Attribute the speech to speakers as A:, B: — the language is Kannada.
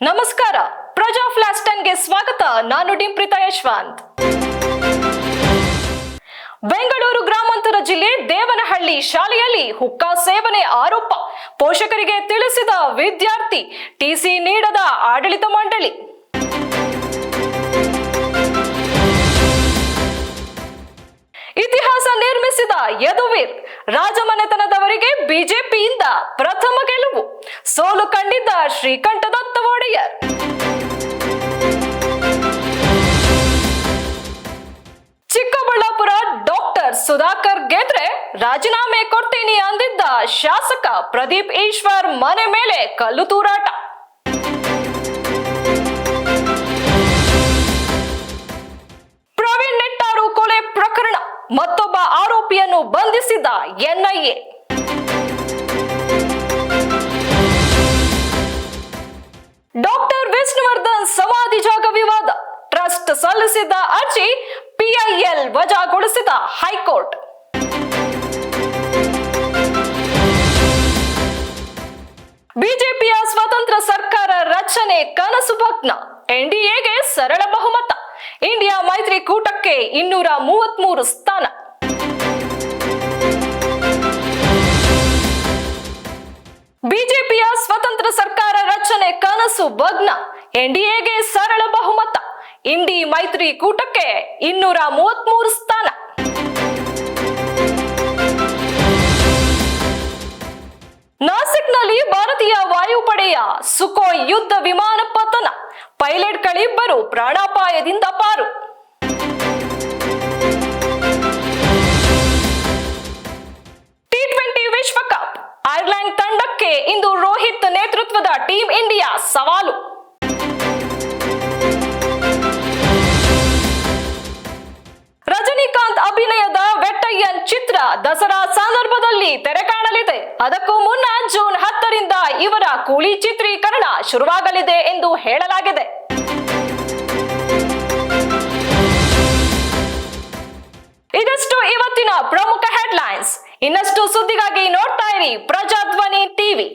A: ನಮಸ್ಕಾರ, ಪ್ರಜಾ ಫ್ಲಾಶ್ 10ಗೆ ಸ್ವಾಗತ. ನಾನು ಡಿಂಪ್ರಿತಾ ಯಶವಂತ್. ಬೆಂಗಳೂರು ಗ್ರಾಮಾಂತರ ಜಿಲ್ಲೆ ದೇವನಹಳ್ಳಿ ಶಾಲೆಯಲ್ಲಿ ಹುಕ್ಕಾ ಸೇವನೆ ಆರೋಪ. ಪೋಷಕರಿಗೆ ತಿಳಿಸಿದ ವಿದ್ಯಾರ್ಥಿ, ಟಿಸಿ ನೀಡದ ಆಡಳಿತ ಮಂಡಳಿ. ಇತಿಹಾಸ ನಿರ್ಮಿಸಿದ ಯದುವೀರ್, ರಾಜಮನೆತನದವರಿಗೆ ಬಿಜೆಪಿಯಿಂದ ಪ್ರಥಮ ಗೆಲುವು. ಸೋಲು ಕಂಡಿದ್ದ ಶ್ರೀಕಂಠದತ್ತ ಒಡೆಯರ್. ಚಿಕ್ಕಬಳ್ಳಾಪುರ ಡಾಕ್ಟರ್ ಸುಧಾಕರ್ ಗೆದ್ರೆ ರಾಜೀನಾಮೆ ಕೊಡ್ತೀನಿ ಅಂದಿದ್ದ ಶಾಸಕ ಪ್ರದೀಪ್ ಈಶ್ವರ್ ಮನೆ ಮೇಲೆ ಕಲ್ಲು ತೂರಾಟ. ಪ್ರವೀಣ್ ನೆಟ್ಟಾರು ಕೊಲೆ ಪ್ರಕರಣ, ಮತ್ತೊಬ್ಬ ಆರೋಪಿಯನ್ನು ಬಂಧಿಸಿದ ಎನ್ಐಎ. ಡಾಕ್ಟರ್ ವಿಷ್ಣುವರ್ಧನ್ ಸಮಾಧಿ ಜಾಗ ವಿವಾದ, ಟ್ರಸ್ಟ್ ಸಲ್ಲಿಸಿದ್ದ ಅರ್ಜಿ ಪಿಐಎಲ್ ವಜಾಗೊಳಿಸಿದ ಹೈಕೋರ್ಟ್. ಬಿಜೆಪಿಯ ಸ್ವತಂತ್ರ ಸರ್ಕಾರ ರಚನೆ ಕನಸು ಭಗ್ನ, ಎನ್ಡಿಎಗೆ ಸರಳ ಬಹುಮತ. ಇಂಡಿಯಾ ಮೈತ್ರಿಕೂಟಕ್ಕೆ 233 ಸ್ಥಾನ. ಬಿಜೆಪಿಯ ಸ್ವತಂತ್ರ ಸರ್ಕಾರ ರಚನೆ ಕನಸು ಭಗ್ನ, ಎನ್ಡಿಎಗೆ ಸರಳ ಬಹುಮತ. ಇಂಡಿ ಮೈತ್ರಿಕೂಟಕ್ಕೆ 233 ಸ್ಥಾನ. ನಾಸಿಕ್ನಲ್ಲಿ ಭಾರತೀಯ ವಾಯುಪಡೆಯ ಸುಖೋಯ್ ಯುದ್ಧ ವಿಮಾನ ಪತನ, ಪೈಲಟ್ಗಳಿಬ್ಬರು ಪ್ರಾಣಾಪಾಯದಿಂದ ಪಾರು. ಟಿ20 ವಿಶ್ವಕಪ್, ಐರ್ಲೆಂಡ್ ತಂಡಕ್ಕೆ ಇಂದು ರೋಹಿತ್ ನೇತೃತ್ವದ ಟೀಂ ಇಂಡಿಯಾ ಸವಾಲು. ರಜನಿಕಾಂತ್ ಅಭಿನಯದ ವೆಟ್ಟಯ್ಯನ್ ಚಿತ್ರ ದಸರಾ ಸಂದರ್ಭದಲ್ಲಿ ತೆರೆ ಕಾಣಲಿದೆ. ಅದಕ್ಕೂ ಮುನ್ನ ಜೂನ್ 10ರಿಂದ ಇವರ ಕೂಲಿ ಚಿತ್ರೀಕರಣ ಶುರುವಾಗಲಿದೆ ಎಂದು ಹೇಳಲಾಗಿದೆ. ಇದಷ್ಟು ಇವತ್ತಿನ ಪ್ರಮುಖ ಹೆಡ್ಲೈನ್ಸ್. ಇನ್ನಷ್ಟು ಸುದ್ದಿಗಾಗಿ ನೋಡ್ತಾ ಇರಿ ಪ್ರಜಾಧ್ವನಿ ಟಿವಿ.